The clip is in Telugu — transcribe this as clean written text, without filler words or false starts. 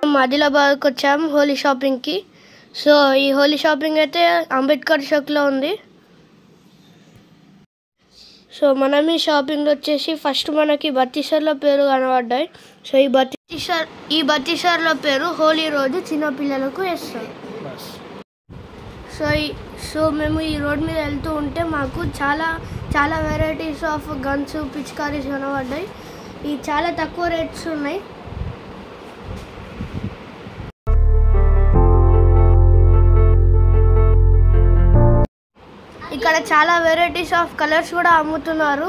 ఆదిలాబాద్కి వచ్చాము హోలీ షాపింగ్కి. సో ఈ హోలీ షాపింగ్ అయితే అంబేద్కర్ చౌక్లో ఉంది. సో మనం ఈ షాపింగ్ వచ్చేసి ఫస్ట్ మనకి బత్తీసర్ల పేరు కనబడ్డాయి. సో ఈ బత్తీసర్ల పేరు హోలీ రోజు చిన్నపిల్లలకు వేస్తారు. సో మేము ఈ రోడ్ మీద వెళ్తూ ఉంటే మాకు చాలా వెరైటీస్ ఆఫ్ గన్స్ పిచికారీస్ కనబడ్డాయి. ఇవి చాలా తక్కువ రేట్స్ ఉన్నాయి. ఇక్కడ చాలా వెరైటీస్ ఆఫ్ కలర్స్ కూడా అమ్ముతున్నారు.